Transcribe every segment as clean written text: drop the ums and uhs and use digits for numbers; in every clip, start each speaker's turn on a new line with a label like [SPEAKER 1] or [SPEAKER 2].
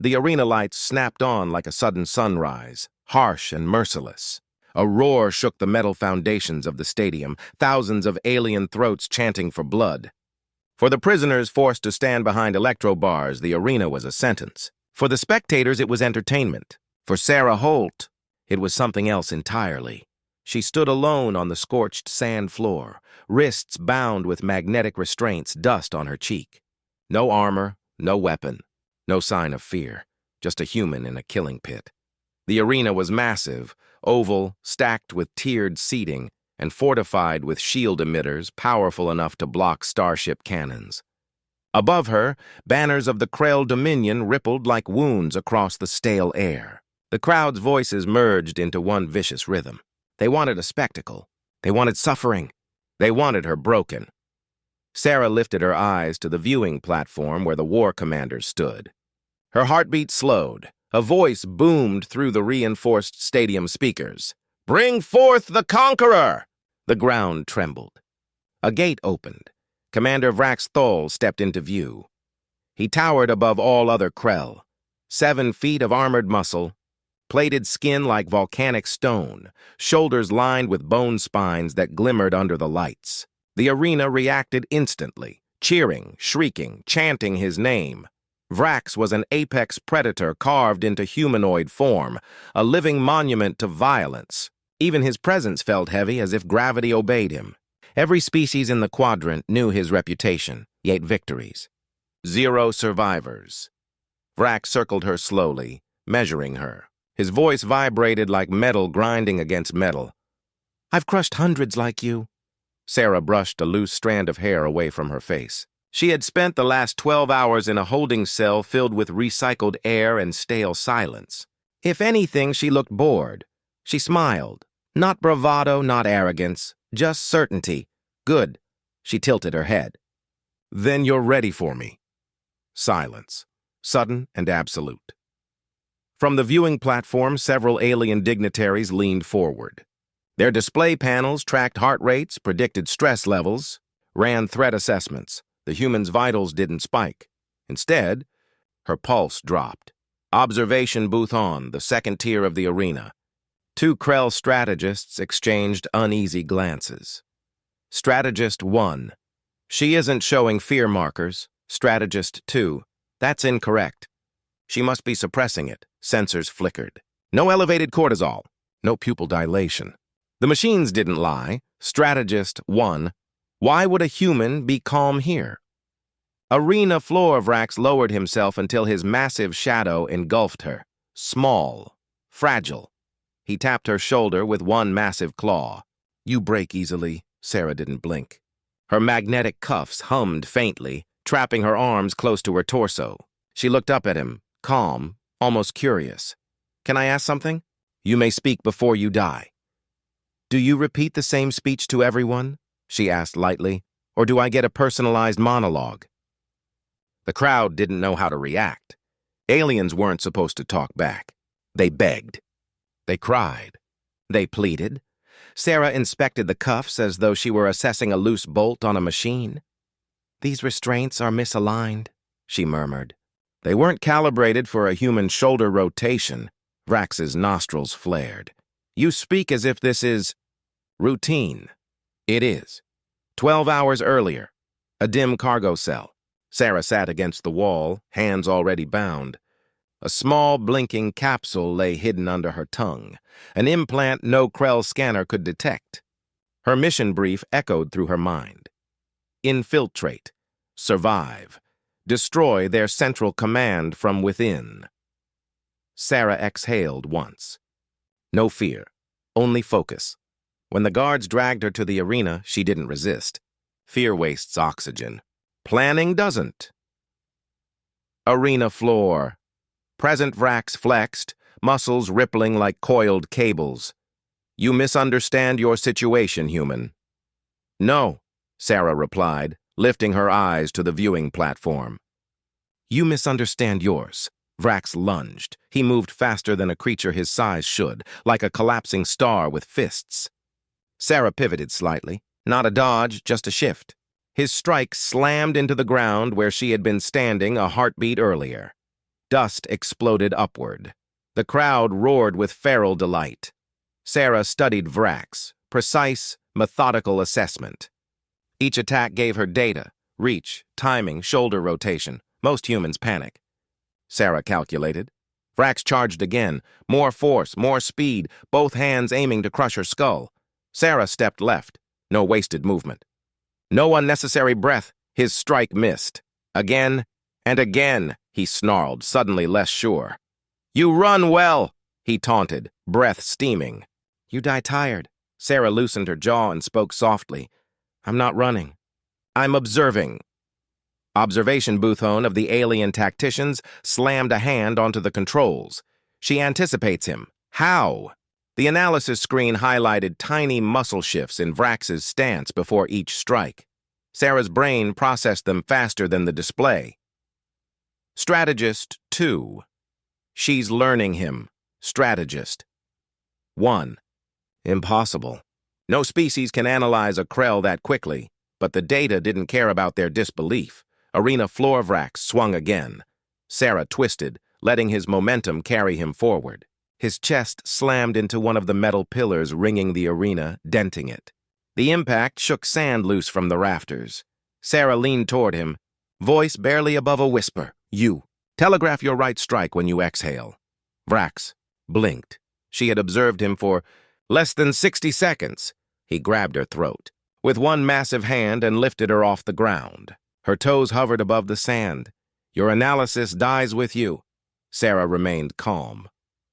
[SPEAKER 1] The arena lights snapped on like a sudden sunrise, harsh and merciless. A roar shook the metal foundations of the stadium, thousands of alien throats chanting for blood. For the prisoners forced to stand behind electro bars, the arena was a sentence. For the spectators, it was entertainment. For Sarah Holt, it was something else entirely. She stood alone on the scorched sand floor, wrists bound with magnetic restraints, dust on her cheek. No armor, no weapon, no sign of fear, just a human in a killing pit. The arena was massive, oval, stacked with tiered seating, and fortified with shield emitters powerful enough to block starship cannons. Above her, banners of the Krell Dominion rippled like wounds across the stale air. The crowd's voices merged into one vicious rhythm. They wanted a spectacle. They wanted suffering. They wanted her broken. Sarah lifted her eyes to the viewing platform where the war commanders stood. Her heartbeat slowed. A voice boomed through the reinforced stadium speakers. "Bring forth the conqueror!" The ground trembled. A gate opened. Commander Vrax Thol stepped into view. He towered above all other Krell. 7 feet of armored muscle, plated skin like volcanic stone, shoulders lined with bone spines that glimmered under the lights. The arena reacted instantly, cheering, shrieking, chanting his name. Vrax was an apex predator carved into humanoid form, a living monument to violence. Even his presence felt heavy, as if gravity obeyed him. Every species in the quadrant knew his reputation, yet victories. 0 survivors. Vrax circled her slowly, measuring her. His voice vibrated like metal grinding against metal. "I've crushed hundreds like you." Sarah brushed a loose strand of hair away from her face. She had spent the last 12 hours in a holding cell filled with recycled air and stale silence. If anything, she looked bored. She smiled. Not bravado, not arrogance, just certainty. "Good." She tilted her head. "Then you're ready for me." Silence, sudden and absolute. From the viewing platform, several alien dignitaries leaned forward. Their display panels tracked heart rates, predicted stress levels, ran threat assessments. The human's vitals didn't spike. Instead, her pulse dropped. Observation booth on, the second tier of the arena. 2 Krell strategists exchanged uneasy glances. Strategist 1. "She isn't showing fear markers." Strategist 2. "That's incorrect. She must be suppressing it." Sensors flickered. No elevated cortisol. No pupil dilation. The machines didn't lie. Strategist 1. "Why would a human be calm here?" Arena floor Vrax lowered himself until his massive shadow engulfed her. Small. Fragile. He tapped her shoulder with one massive claw. "You break easily." Sarah didn't blink. Her magnetic cuffs hummed faintly, trapping her arms close to her torso. She looked up at him, calm, almost curious. "Can I ask something?" "You may speak before you die." "Do you repeat the same speech to everyone?" she asked lightly. "Or do I get a personalized monologue?" The crowd didn't know how to react. Aliens weren't supposed to talk back. They begged. They cried. They pleaded. Sarah inspected the cuffs as though she were assessing a loose bolt on a machine. "These restraints are misaligned," she murmured. They weren't calibrated for a human shoulder rotation. Vrax's nostrils flared. "You speak as if this is routine." "It is." 12 hours earlier. A dim cargo cell. Sarah sat against the wall, hands already bound. A small, blinking capsule lay hidden under her tongue, an implant no Krell scanner could detect. Her mission brief echoed through her mind. Infiltrate. Survive. Destroy their central command from within. Sarah exhaled once. No fear, only focus. When the guards dragged her to the arena, she didn't resist. Fear wastes oxygen. Planning doesn't. Arena floor. Present Vrax flexed, muscles rippling like coiled cables. "You misunderstand your situation, human." "No," Sarah replied, lifting her eyes to the viewing platform. "You misunderstand yours." Vrax lunged. He moved faster than a creature his size should, like a collapsing star with fists. Sarah pivoted slightly. Not a dodge, just a shift. His strike slammed into the ground where she had been standing a heartbeat earlier. Dust exploded upward. The crowd roared with feral delight. Sarah studied Vrax, precise, methodical assessment. Each attack gave her data, reach, timing, shoulder rotation. Most humans panic. Sarah calculated. Vrax charged again. More force, more speed, both hands aiming to crush her skull. Sarah stepped left. No wasted movement. No unnecessary breath. His strike missed. Again and again, he snarled, suddenly less sure. "You run well," he taunted, breath steaming. "You die tired." Sarah loosened her jaw and spoke softly. "I'm not running. I'm observing." Observation Boothone of the alien tacticians slammed a hand onto the controls. She anticipates him. How? The analysis screen highlighted tiny muscle shifts in Vrax's stance before each strike. Sarah's brain processed them faster than the display. Strategist 2. She's learning him. Strategist 1. Impossible. No species can analyze a Krell that quickly, but the data didn't care about their disbelief. Arena floor Vrax swung again. Sarah twisted, letting his momentum carry him forward. His chest slammed into one of the metal pillars ringing the arena, denting it. The impact shook sand loose from the rafters. Sarah leaned toward him, voice barely above a whisper. "You. Telegraph your right strike when you exhale." Vrax blinked. She had observed him for less than 60 seconds. He grabbed her throat with one massive hand and lifted her off the ground. Her toes hovered above the sand. "Your analysis dies with you." Sarah remained calm.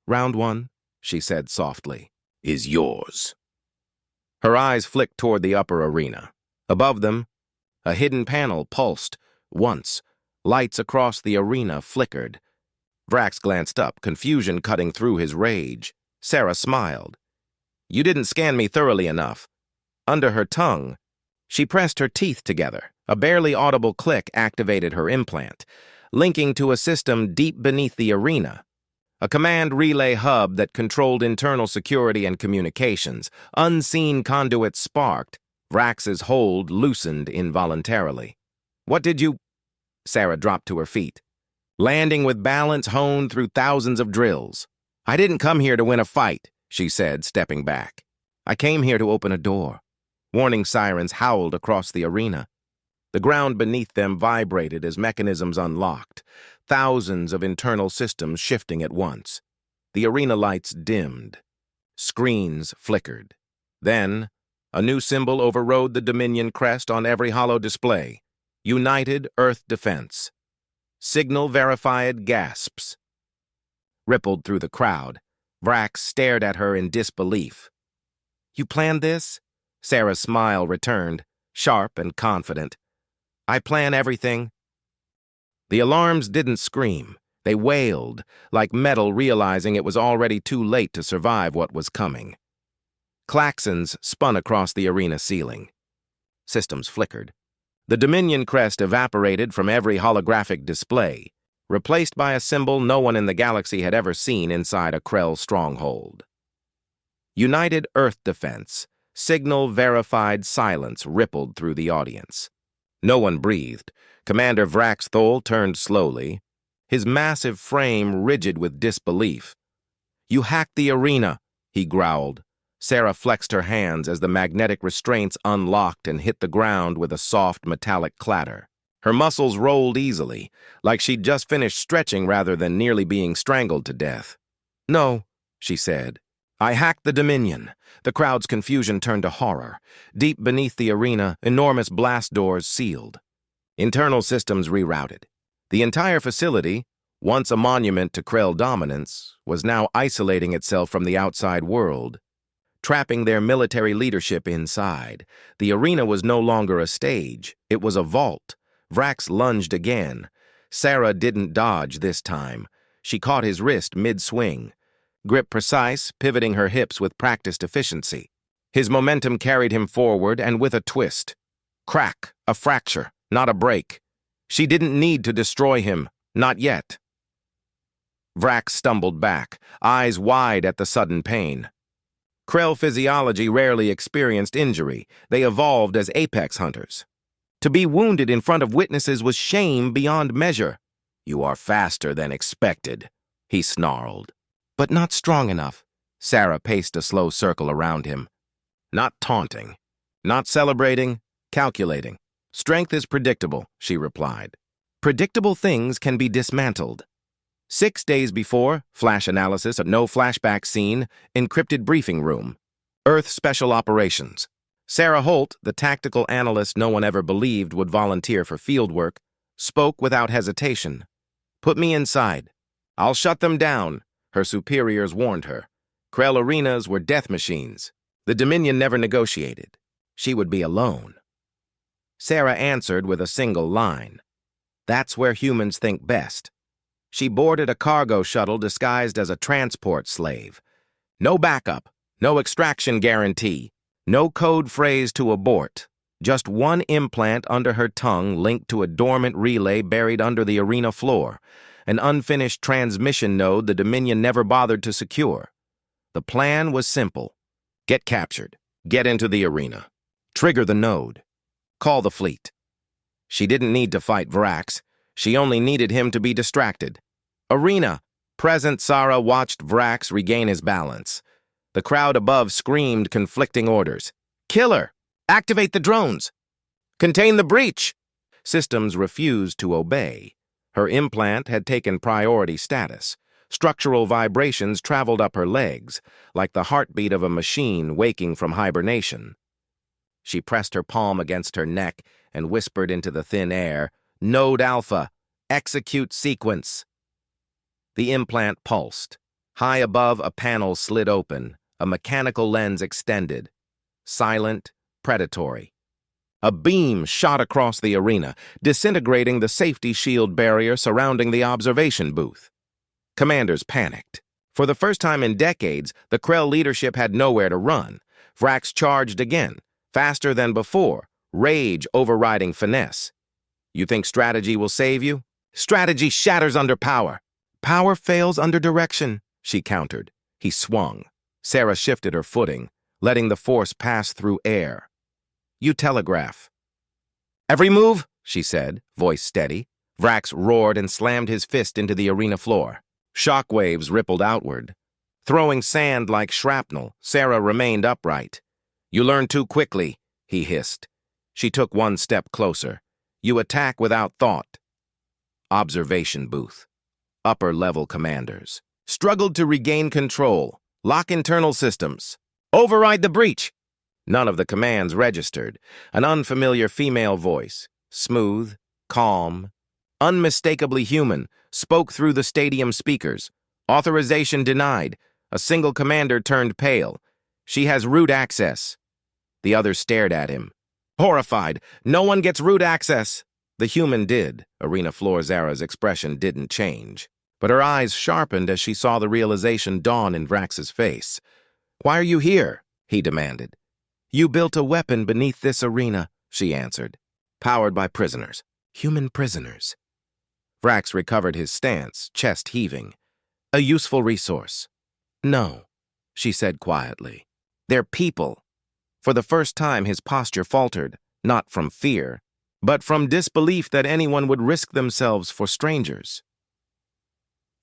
[SPEAKER 1] "Round 1, she said softly, "is yours." Her eyes flicked toward the upper arena. Above them, a hidden panel pulsed. Once, lights across the arena flickered. Vrax glanced up, confusion cutting through his rage. Sarah smiled. "You didn't scan me thoroughly enough." Under her tongue, she pressed her teeth together. A barely audible click activated her implant, linking to a system deep beneath the arena. A command relay hub that controlled internal security and communications. Unseen conduits sparked. Vrax's hold loosened involuntarily. "What did you—" Sarah dropped to her feet, landing with balance honed through thousands of drills. "I didn't come here to win a fight," she said, stepping back. "I came here to open a door." Warning sirens howled across the arena. The ground beneath them vibrated as mechanisms unlocked, thousands of internal systems shifting at once. The arena lights dimmed. Screens flickered. Then, a new symbol overrode the Dominion crest on every holo display. United Earth Defense. Signal verified gasps rippled through the crowd. Vrax stared at her in disbelief. "You planned this?" Sarah's smile returned, sharp and confident. "I plan everything." The alarms didn't scream. They wailed, like metal realizing it was already too late to survive what was coming. Klaxons spun across the arena ceiling. Systems flickered. The Dominion crest evaporated from every holographic display, replaced by a symbol no one in the galaxy had ever seen inside a Krell stronghold. United Earth Defense. Signal verified silence rippled through the audience. No one breathed. Commander Vrax Thol turned slowly, his massive frame rigid with disbelief. "You hacked the arena," he growled. Sarah flexed her hands as the magnetic restraints unlocked and hit the ground with a soft metallic clatter. Her muscles rolled easily, like she'd just finished stretching rather than nearly being strangled to death. "No," she said. "I hacked the Dominion." The crowd's confusion turned to horror. Deep beneath the arena, enormous blast doors sealed. Internal systems rerouted. The entire facility, once a monument to Krell dominance, was now isolating itself from the outside world, trapping their military leadership inside. The arena was no longer a stage. It was a vault. Vrax lunged again. Sarah didn't dodge this time. She caught his wrist mid-swing. Grip precise, pivoting her hips with practiced efficiency. His momentum carried him forward, and with a twist. Crack, a fracture, not a break. She didn't need to destroy him, not yet. Vrax stumbled back, eyes wide at the sudden pain. Krell physiology rarely experienced injury. They evolved as apex hunters. To be wounded in front of witnesses was shame beyond measure. You are faster than expected, he snarled. But not strong enough. Sarah paced a slow circle around him. Not taunting. Not celebrating. Calculating. Strength is predictable, she replied. Predictable things can be dismantled. 6 days before, flash analysis at no flashback scene, encrypted briefing room. Earth Special Operations. Sarah Holt, the tactical analyst no one ever believed would volunteer for field work, spoke without hesitation. Put me inside. I'll shut them down, her superiors warned her. Krell arenas were death machines. The Dominion never negotiated. She would be alone. Sarah answered with a single line. That's where humans think best. She boarded a cargo shuttle disguised as a transport slave. No backup, no extraction guarantee, no code phrase to abort. Just one implant under her tongue linked to a dormant relay buried under the arena floor, an unfinished transmission node the Dominion never bothered to secure. The plan was simple. Get captured, get into the arena, trigger the node, call the fleet. She didn't need to fight Vrax. She only needed him to be distracted. Arena. Present Sarah watched Vrax regain his balance. The crowd above screamed conflicting orders. Killer! Activate the drones! Contain the breach! Systems refused to obey. Her implant had taken priority status. Structural vibrations traveled up her legs, like the heartbeat of a machine waking from hibernation. She pressed her palm against her neck and whispered into the thin air, Node Alpha, execute sequence. The implant pulsed. High above, a panel slid open, a mechanical lens extended. Silent, predatory. A beam shot across the arena, disintegrating the safety shield barrier surrounding the observation booth. Commanders panicked. For the first time in decades, the Krell leadership had nowhere to run. Vrax charged again, faster than before, rage overriding finesse. You think strategy will save you? Strategy shatters under power. Power fails under direction, she countered. He swung. Sarah shifted her footing, letting the force pass through air. You telegraph. Every move, she said, voice steady. Vrax roared and slammed his fist into the arena floor. Shockwaves rippled outward. Throwing sand like shrapnel, Sarah remained upright. You learn too quickly, he hissed. She took one step closer. You attack without thought. Observation booth. Upper-level commanders. Struggled to regain control. Lock internal systems. Override the breach. None of the commands registered. An unfamiliar female voice, smooth, calm, unmistakably human, spoke through the stadium speakers. Authorization denied. A single commander turned pale. She has root access. The others stared at him. Horrified. No one gets root access. The human did. Arena Floor Zara's expression didn't change. But her eyes sharpened as she saw the realization dawn in Vrax's face. Why are you here? He demanded. You built a weapon beneath this arena, she answered. Powered by prisoners. Human prisoners. Vrax recovered his stance, chest heaving. A useful resource. No, she said quietly. They're people. For the first time, his posture faltered, not from fear, but from disbelief that anyone would risk themselves for strangers.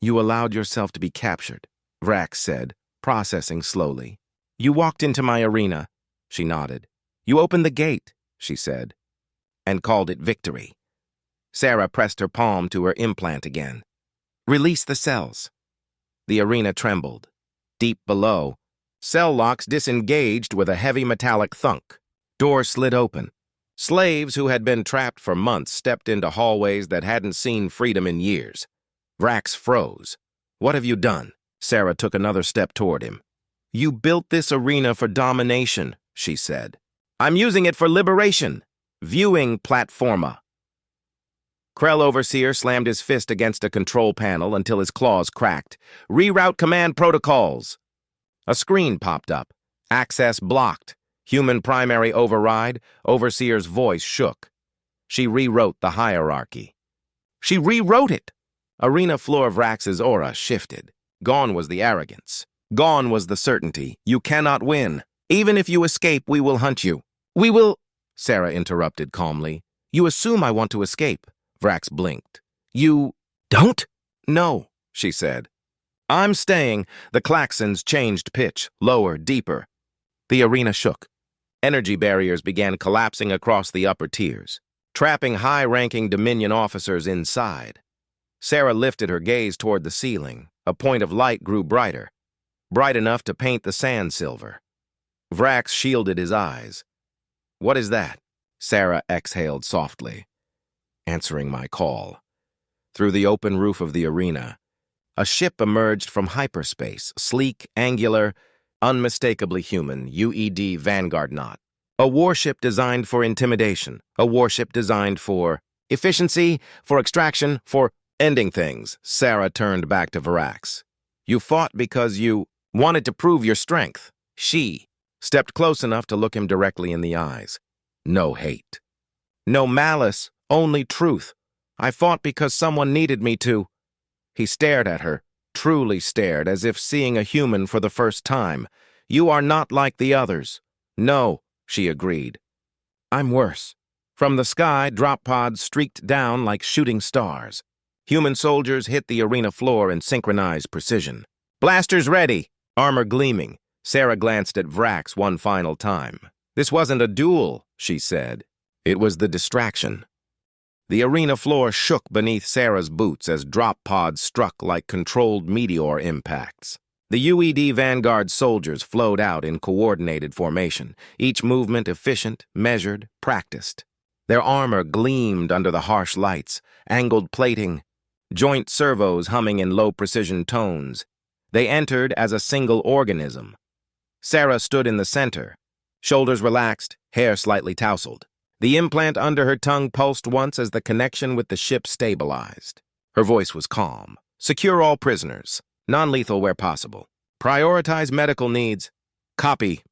[SPEAKER 1] You allowed yourself to be captured, Vrax said, processing slowly. You walked into my arena, she nodded. You opened the gate, she said, and called it victory. Sarah pressed her palm to her implant again. Release the cells. The arena trembled. Deep below, cell locks disengaged with a heavy metallic thunk. Doors slid open. Slaves who had been trapped for months stepped into hallways that hadn't seen freedom in years. Vrax froze. What have you done? Sarah took another step toward him. You built this arena for domination, she said. I'm using it for liberation. Viewing platforma. Krell Overseer slammed his fist against a control panel until his claws cracked. Reroute command protocols. A screen popped up. Access blocked. Human primary override. Overseer's voice shook. She rewrote the hierarchy. She rewrote it! Arena Floor Vrax's aura shifted. Gone was the arrogance. Gone was the certainty. You cannot win. Even if you escape, we will hunt you. We will... Sarah interrupted calmly. You assume I want to escape. Vrax blinked. You...
[SPEAKER 2] Don't?
[SPEAKER 1] No, she said. I'm staying. The klaxons changed pitch, lower, deeper. The arena shook. Energy barriers began collapsing across the upper tiers, trapping high-ranking Dominion officers inside. Sarah lifted her gaze toward the ceiling. A point of light grew brighter, bright enough to paint the sand silver. Vrax shielded his eyes. What is that? Sarah exhaled softly, answering my call. Through the open roof of the arena, a ship emerged from hyperspace, sleek, angular, unmistakably human, UED Vanguard not. A warship designed for intimidation, a warship designed for efficiency, for extraction, for ending things. Sarah turned back to Vrax. You fought because you wanted to prove your strength. She stepped close enough to look him directly in the eyes. No hate. No malice, only truth. I fought because someone needed me to. He stared at her, truly stared, as if seeing a human for the first time. You are not like the others. No, she agreed. I'm worse. From the sky, drop pods streaked down like shooting stars. Human soldiers hit the arena floor in synchronized precision. Blasters ready, armor gleaming. Sarah glanced at Vrax one final time. This wasn't a duel, she said. It was the distraction. The arena floor shook beneath Sarah's boots as drop pods struck like controlled meteor impacts. The UED Vanguard soldiers flowed out in coordinated formation, each movement efficient, measured, practiced. Their armor gleamed under the harsh lights, angled plating, joint servos humming in low-precision tones. They entered as a single organism. Sarah stood in the center, shoulders relaxed, hair slightly tousled. The implant under her tongue pulsed once as the connection with the ship stabilized. Her voice was calm. Secure all prisoners. Non-lethal where possible. Prioritize medical needs. Copy,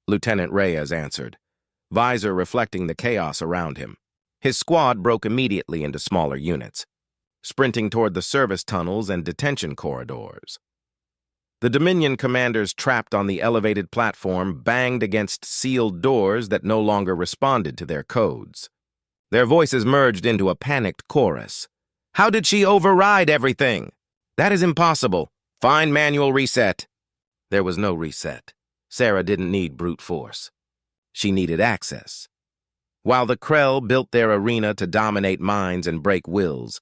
[SPEAKER 1] Lieutenant Reyes answered, visor reflecting the chaos around him. His squad broke immediately into smaller units, sprinting toward the service tunnels and detention corridors. The Dominion commanders trapped on the elevated platform banged against sealed doors that no longer responded to their codes. Their voices merged into a panicked chorus. How did she override everything? That is impossible. Find manual reset. There was no reset. Sarah didn't need brute force. She needed access. While the Krell built their arena to dominate minds and break wills,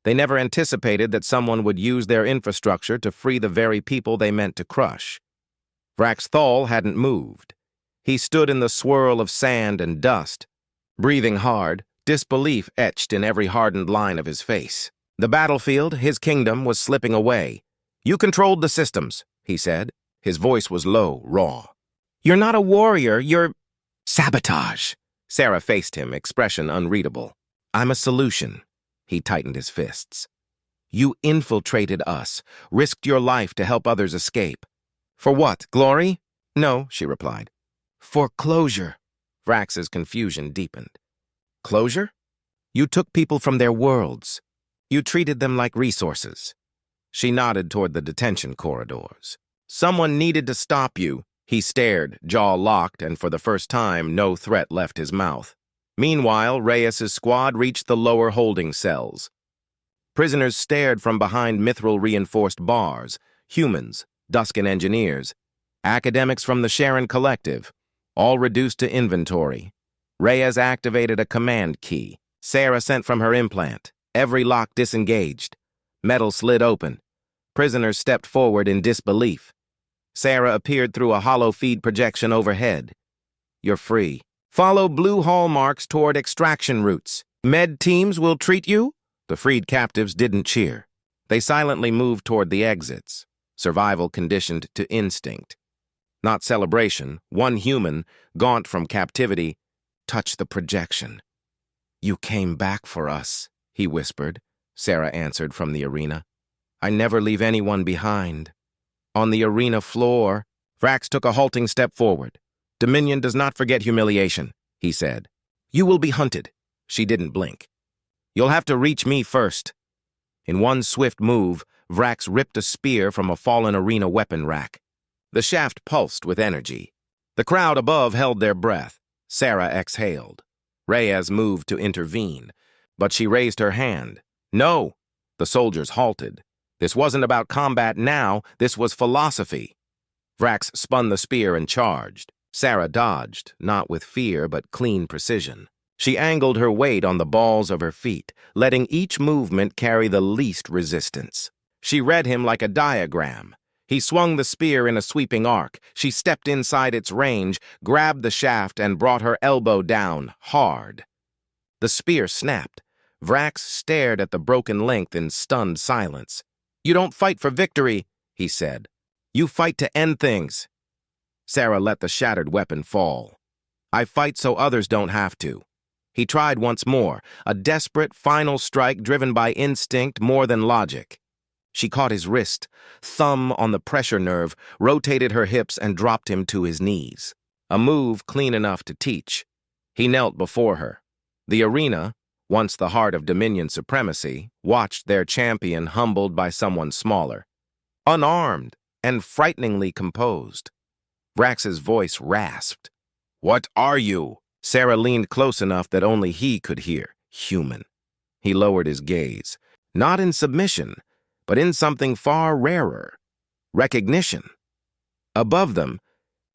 [SPEAKER 1] they never anticipated that someone would use their infrastructure to free the very people they meant to crush. Vrax Thal hadn't moved. He stood in the swirl of sand and dust, breathing hard, disbelief etched in every hardened line of his face. The battlefield, his kingdom, was slipping away. You controlled the systems, he said. His voice was low, raw. You're not a warrior, you're sabotage. Sarah faced him, expression unreadable. I'm a solution. He tightened his fists. You infiltrated us, risked your life to help others escape. For what, glory? No, she replied. For closure. Vrax's confusion deepened. Closure? You took people from their worlds. You treated them like resources. She nodded toward the detention corridors. Someone needed to stop you. He stared, jaw locked, and for the first time, no threat left his mouth. Meanwhile, Reyes's squad reached the lower holding cells. Prisoners stared from behind mithril-reinforced bars, humans, Duskin engineers, academics from the Sharon Collective, all reduced to inventory. Reyes activated a command key. Sarah sent from her implant. Every lock disengaged. Metal slid open. Prisoners stepped forward in disbelief. Sarah appeared through a hollow feed projection overhead. You're free. Follow blue hallmarks toward extraction routes. Med teams will treat you? The freed captives didn't cheer. They silently moved toward the exits, survival conditioned to instinct. Not celebration, one human, gaunt from captivity, touched the projection. You came back for us, he whispered. Sarah answered from the arena. I never leave anyone behind. On the arena floor, Vrax took a halting step forward. Dominion does not forget humiliation, he said. You will be hunted. She didn't blink. You'll have to reach me first. In one swift move, Vrax ripped a spear from a fallen arena weapon rack. The shaft pulsed with energy. The crowd above held their breath. Sarah exhaled. Reyes moved to intervene, but she raised her hand. No, The soldiers halted. This wasn't about combat now, this was philosophy. Vrax spun the spear and charged. Sarah dodged, not with fear but clean precision. She angled her weight on the balls of her feet, letting each movement carry the least resistance. She read him like a diagram. He swung the spear in a sweeping arc. She stepped inside its range, grabbed the shaft, and brought her elbow down, hard. The spear snapped. Vrax stared at the broken length in stunned silence. "You don't fight for victory," he said. "You fight to end things." Sarah let the shattered weapon fall. "I fight so others don't have to." He tried once more, a desperate final strike driven by instinct more than logic. She caught his wrist, thumb on the pressure nerve, rotated her hips and dropped him to his knees. A move clean enough to teach. He knelt before her. The arena, once the heart of Dominion supremacy, watched their champion humbled by someone smaller. Unarmed and frighteningly composed. Vrax's voice rasped. "What are you?" Sarah leaned close enough that only he could hear. Human. He lowered his gaze. Not in submission, but in something far rarer. Recognition. Above them,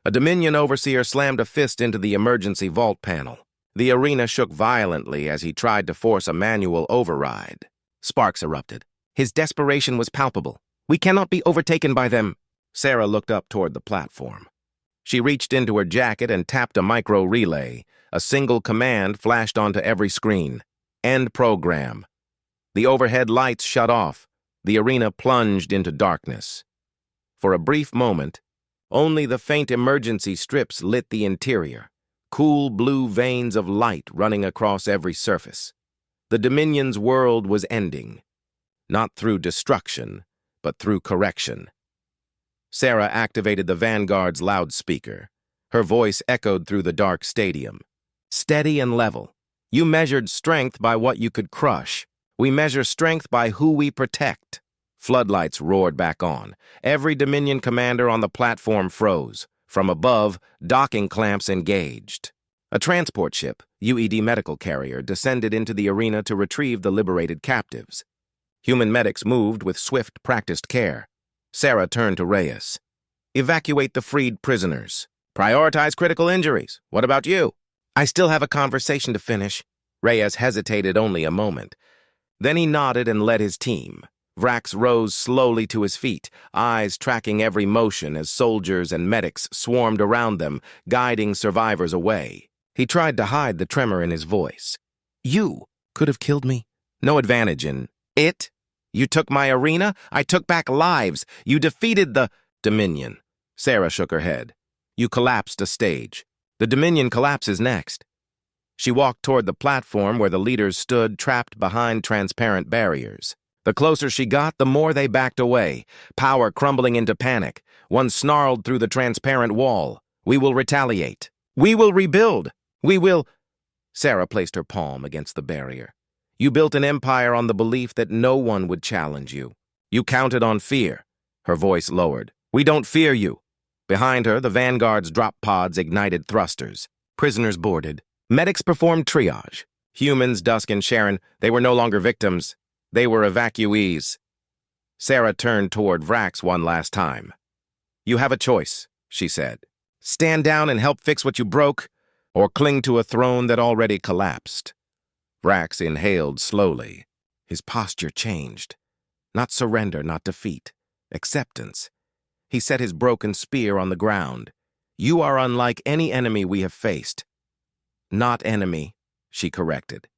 [SPEAKER 1] a Dominion overseer slammed a fist into the emergency vault panel. The arena shook violently as he tried to force a manual override. Sparks erupted. His desperation was palpable. "We cannot be overtaken by them." Sarah looked up toward the platform. She reached into her jacket and tapped a micro-relay. A single command flashed onto every screen. End program. The overhead lights shut off. The arena plunged into darkness. For a brief moment, only the faint emergency strips lit the interior, cool blue veins of light running across every surface. The Dominion's world was ending, not through destruction, but through correction. Sarah activated the Vanguard's loudspeaker. Her voice echoed through the dark stadium. Steady and level. You measured strength by what you could crush. We measure strength by who we protect. Floodlights roared back on. Every Dominion commander on the platform froze. From above, docking clamps engaged. A transport ship, UED medical carrier, descended into the arena to retrieve the liberated captives. Human medics moved with swift, practiced care. Sarah turned to Reyes. "Evacuate the freed prisoners. Prioritize critical injuries. What about you?" "I still have a conversation to finish." Reyes hesitated only a moment. Then he nodded and led his team. Vrax rose slowly to his feet, eyes tracking every motion as soldiers and medics swarmed around them, guiding survivors away. He tried to hide the tremor in his voice. "You could have killed me. No advantage in it. You took my arena. I took back lives. You defeated the Dominion." Sarah shook her head. "You collapsed a stage. The Dominion collapses next." She walked toward the platform where the leaders stood trapped behind transparent barriers. The closer she got, the more they backed away, power crumbling into panic. One snarled through the transparent wall. "We will retaliate. We will rebuild. We will—" Sarah placed her palm against the barrier. "You built an empire on the belief that no one would challenge you. You counted on fear." Her voice lowered. "We don't fear you." Behind her, the Vanguard's drop pods ignited thrusters. Prisoners boarded. Medics performed triage. Humans, Dusk and Sharon, they were no longer victims. They were evacuees. Sarah turned toward Vrax one last time. "You have a choice," she said. "Stand down and help fix what you broke, or cling to a throne that already collapsed." Vrax inhaled slowly. His posture changed. Not surrender, not defeat. Acceptance. He set his broken spear on the ground. "You are unlike any enemy we have faced." "Not enemy," she corrected.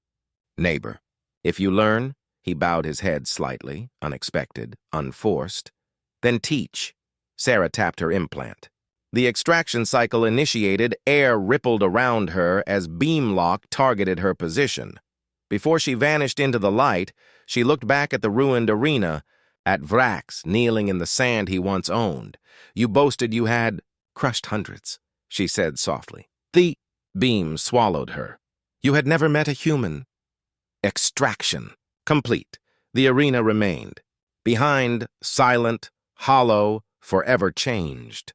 [SPEAKER 1] "Neighbor. If you learn," he bowed his head slightly, unexpected, unforced, "then teach." Sarah tapped her implant. The extraction cycle initiated, air rippled around her as beam lock targeted her position. Before she vanished into the light, she looked back at the ruined arena, at Vrax kneeling in the sand he once owned. "You boasted you had crushed hundreds," she said softly. The beam swallowed her. "You had never met a human." Extraction. Complete. The arena remained. Behind, silent, hollow, forever changed.